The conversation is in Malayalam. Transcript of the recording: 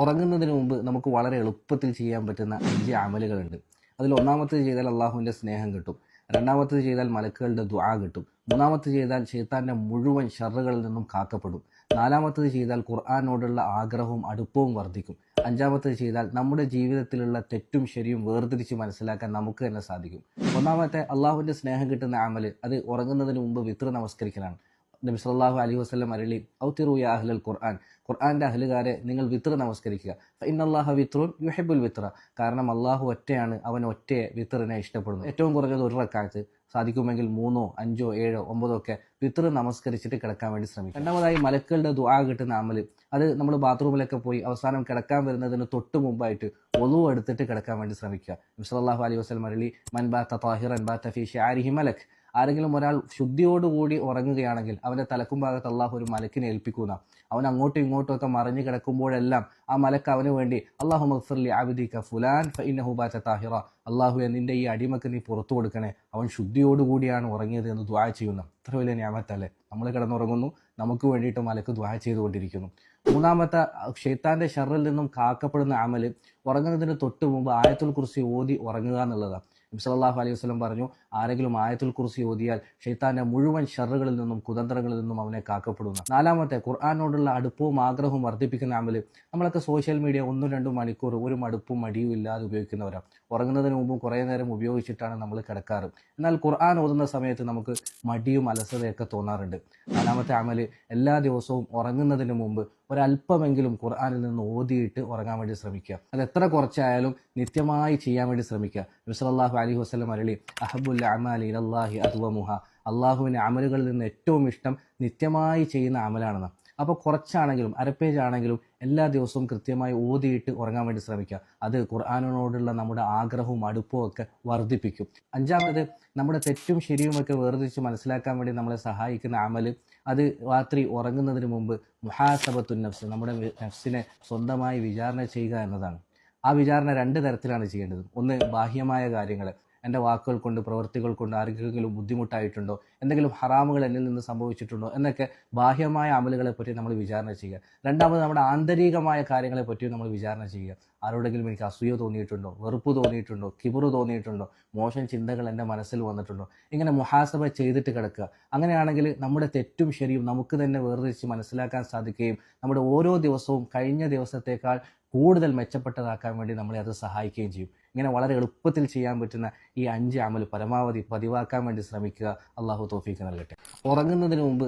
ഉറങ്ങുന്നതിന് മുമ്പ് നമുക്ക് വളരെ എളുപ്പത്തിൽ ചെയ്യാൻ പറ്റുന്ന 5 അമലുകളുണ്ട്. അതിൽ ഒന്നാമത്തേത് ചെയ്താൽ അള്ളാഹുവിൻ്റെ സ്നേഹം കിട്ടും. രണ്ടാമത്തേത് ചെയ്താൽ മലക്കുകളുടെ ദുആ കിട്ടും. മൂന്നാമത്തേത് ചെയ്താൽ ശൈത്താൻ്റെ മുഴുവൻ ഷർറുകളിൽ നിന്നും കാക്കപ്പെടും. നാലാമത്തേത് ചെയ്താൽ ഖുർആനോടുള്ള ആഗ്രഹവും അടുപ്പവും വർദ്ധിക്കും. അഞ്ചാമത്തേത് ചെയ്താൽ നമ്മുടെ ജീവിതത്തിലുള്ള തെറ്റും ശരിയും വേർതിരിച്ച് മനസ്സിലാക്കാൻ നമുക്ക് തന്നെ സാധിക്കും. ഒന്നാമത്തെ അള്ളാഹുവിൻ്റെ സ്നേഹം കിട്ടുന്ന അമല് അത് ഉറങ്ങുന്നതിന് മുമ്പ് വിത്ർ നമസ്കരിക്കലാണ്. നബി സല്ലല്ലാഹു അലൈഹി വസല്ലം അരുളി ഔതിറു യാ അഹ്ലൽ ഖുർആൻ, ഖുർആന്റെ അഹ്ലുകാരെ നിങ്ങൾ വിത്ർ നമസ്കരിക്കുക. ഇന്നല്ലാഹ വിത്റുൻ യുഹിബ്ബുൽ വിത്ര, കാരണം അള്ളാഹു ഒറ്റയാണ്, അവൻ ഒറ്റയെ വിത്റിനെ ഇഷ്ടപ്പെടുന്നു. ഏറ്റവും കുറഞ്ഞത് 1 റക്അത്ത്, സാധിക്കുമെങ്കിൽ 3, 5, 7, 9 ഒക്കെ വിത്ർ നമസ്കരിച്ചിട്ട് കിടക്കാൻ വേണ്ടി ശ്രമിക്കുക. രണ്ടാമതായി മലക്കുകളുടെ ദുആ കിട്ടുന്ന അമല്, അത് നമ്മൾ ബാത്റൂമിലൊക്കെ പോയി അവസാനം കിടക്കാൻ വരുന്നതിന് തൊട്ട് മുമ്പായിട്ട് ഒളു എടുത്തിട്ട് കിടക്കാൻ വേണ്ടി ശ്രമിക്കുക. നബി സല്ലല്ലാഹു അലൈഹി വസല്ലം അരുളി മൻ ബാത താഹിറൻ ബാത ഫീ ശിആരിഹി മലക്, ആരെങ്കിലും ഒരാൾ ശുദ്ധിയോടുകൂടി ഉറങ്ങുകയാണെങ്കിൽ അവൻ്റെ തലക്കും ഭാഗത്ത് അള്ളാഹു ഒരു മലക്കിനെ ഏൽപ്പിക്കുന്ന, അവൻ അങ്ങോട്ടും ഇങ്ങോട്ടും ഒക്കെ മറിഞ്ഞു കിടക്കുമ്പോഴെല്ലാം ആ മലക്ക് അവന് വേണ്ടി അല്ലാഹു മഗ്ഫിർലി അബ്ദിക ഫുലാൻ ഫഇന്നഹു ബാത താഹിറ, അള്ളാഹു നിന്റെ ഈ അടിമക്ക് നീ പുറത്തു കൊടുക്കണേ, അവൻ ശുദ്ധിയോടുകൂടിയാണ് ഉറങ്ങിയത് എന്ന് ദുആ ചെയ്യുന്നു. അത്ര വലിയ നിഅമത്തല്ലേ. നമ്മൾ കിടന്നുറങ്ങുന്നു, നമുക്ക് വേണ്ടിയിട്ട് മലക്ക് ദുആ ചെയ്തുകൊണ്ടിരിക്കുന്നു. മൂന്നാമത്തെ ശൈത്താന്റെ ഷർറിൽ നിന്നും കാക്കപ്പെടുന്ന അമല് ഉറങ്ങുന്നതിന് തൊട്ട് മുമ്പ് ആയത്തുൽ കുർസി ഓതി ഉറങ്ങുക എന്നുള്ളതാണ്. നബി സല്ലല്ലാഹു അലൈഹി വസല്ലം പറഞ്ഞു, ആരെങ്കിലും ആയത്തുൽ കുർസി ഓതിയാൽ ശൈത്താന്റെ മുഴുവൻ ഷർറുകളിൽ നിന്നും കുതന്ത്രങ്ങളിൽ നിന്നും അവനെ കാക്കപ്പെടുന്നു. നാലാമത്തെ ഖുർആനോടുള്ള അടുപ്പവും ആഗ്രഹവും വർദ്ധിപ്പിക്കുന്ന അമല്, നമ്മളൊക്കെ സോഷ്യൽ മീഡിയ 1-2 മണിക്കൂർ ഒരു മടുപ്പും മടിയും ഇല്ലാതെ ഉപയോഗിക്കുന്നവരാണ്. ഉറങ്ങുന്നതിന് മുമ്പും കുറേ നേരം ഉപയോഗിച്ചിട്ടാണ് നമ്മൾ കിടക്കാറ്. എന്നാൽ ഖുർആൻ ഓതുന്ന സമയത്ത് നമുക്ക് മടിയും അലസതയൊക്കെ തോന്നാറുണ്ട്. നാലാമത്തെ അമല്, എല്ലാ ദിവസവും ഉറങ്ങുന്നതിന് മുമ്പ് ഒരല്പമെങ്കിലും ഖുർആനിൽ നിന്ന് ഓതിയിട്ട് ഉറങ്ങാൻ വേണ്ടി ശ്രമിക്കുക. അത് എത്ര കുറച്ചായാലും നിത്യമായി ചെയ്യാൻ വേണ്ടി ശ്രമിക്കുക. നബി സല്ലല്ലാഹു അലൈഹി വസല്ലം അരുളി അഹബ്ബുൽ അഅമാലി ഇലല്ലാഹി അദ്വമുഹ, അള്ളാഹുവിൻ്റെ അമലുകളിൽ നിന്ന് ഏറ്റവും ഇഷ്ടം നിത്യമായി ചെയ്യുന്ന അമലാണെന്ന്. അപ്പോൾ കുറച്ചാണെങ്കിലും അരപ്പേജ് ആണെങ്കിലും എല്ലാ ദിവസവും കൃത്യമായി ഓതിയിട്ട് ഉറങ്ങാൻ വേണ്ടി ശ്രമിക്കുക. അത് ഖുർആനോടുള്ള നമ്മുടെ ആഗ്രഹവും അടുപ്പവും ഒക്കെ വർദ്ധിപ്പിക്കും. അഞ്ചാമത്, നമ്മുടെ തെറ്റും ശരിയുമൊക്കെ വേർതിരിച്ച് മനസ്സിലാക്കാൻ വേണ്ടി നമ്മളെ സഹായിക്കുന്ന അമല്, അത് രാത്രി ഉറങ്ങുന്നതിന് മുമ്പ് മുഹാസബത്തുൻ നഫ്സ്, നമ്മുടെ നഫ്സിനെ സ്വന്തമായി വിചാരണ ചെയ്യുക എന്നതാണ്. ആ വിചാരണ 2 തരത്തിലാണ് ചെയ്യേണ്ടത്. ഒന്ന്, ബാഹ്യമായ കാര്യങ്ങൾ, എൻ്റെ വാക്കുകൾ കൊണ്ട് പ്രവൃത്തികൾ കൊണ്ട് ആർക്കെങ്കിലും ബുദ്ധിമുട്ടായിട്ടുണ്ടോ, എന്തെങ്കിലും ഹറാമുകൾ എന്നിൽ നിന്ന് സംഭവിച്ചിട്ടുണ്ടോ എന്നൊക്കെ ബാഹ്യമായ അമലുകളെ പറ്റി നമ്മൾ വിചാരണ ചെയ്യുക. രണ്ടാമത്, നമ്മുടെ ആന്തരികമായ കാര്യങ്ങളെ പറ്റി നമ്മൾ വിചാരണ ചെയ്യുക. ആരോടെങ്കിലും എനിക്ക് അസൂയ തോന്നിയിട്ടുണ്ടോ, വെറുപ്പ് തോന്നിയിട്ടുണ്ടോ, കിബറ് തോന്നിയിട്ടുണ്ടോ, മോശം ചിന്തകൾ എൻ്റെ മനസ്സിൽ വന്നിട്ടുണ്ടോ, ഇങ്ങനെ മുഹാസബ ചെയ്തിട്ട് കിടക്കുക. അങ്ങനെയാണെങ്കിൽ നമ്മുടെ തെറ്റും ശരിയും നമുക്ക് തന്നെ വേർതിരിച്ച് മനസ്സിലാക്കാൻ സാധിക്കുകയും നമ്മുടെ ഓരോ ദിവസവും കഴിഞ്ഞ ദിവസത്തേക്കാൾ കൂടുതൽ മെച്ചപ്പെട്ടതാക്കാൻ വേണ്ടി നമ്മളെ അത് സഹായിക്കുകയും ചെയ്യും. ഇങ്ങനെ വളരെ എളുപ്പത്തിൽ ചെയ്യാൻ പറ്റുന്ന ഈ 5 അമൽ പരമാവധി പതിവാക്കാൻ വേണ്ടി ശ്രമിക്കുക. അള്ളാഹു തൗഫീഖ് നൽകട്ടെ. ഉറങ്ങുന്നതിന് മുമ്പ്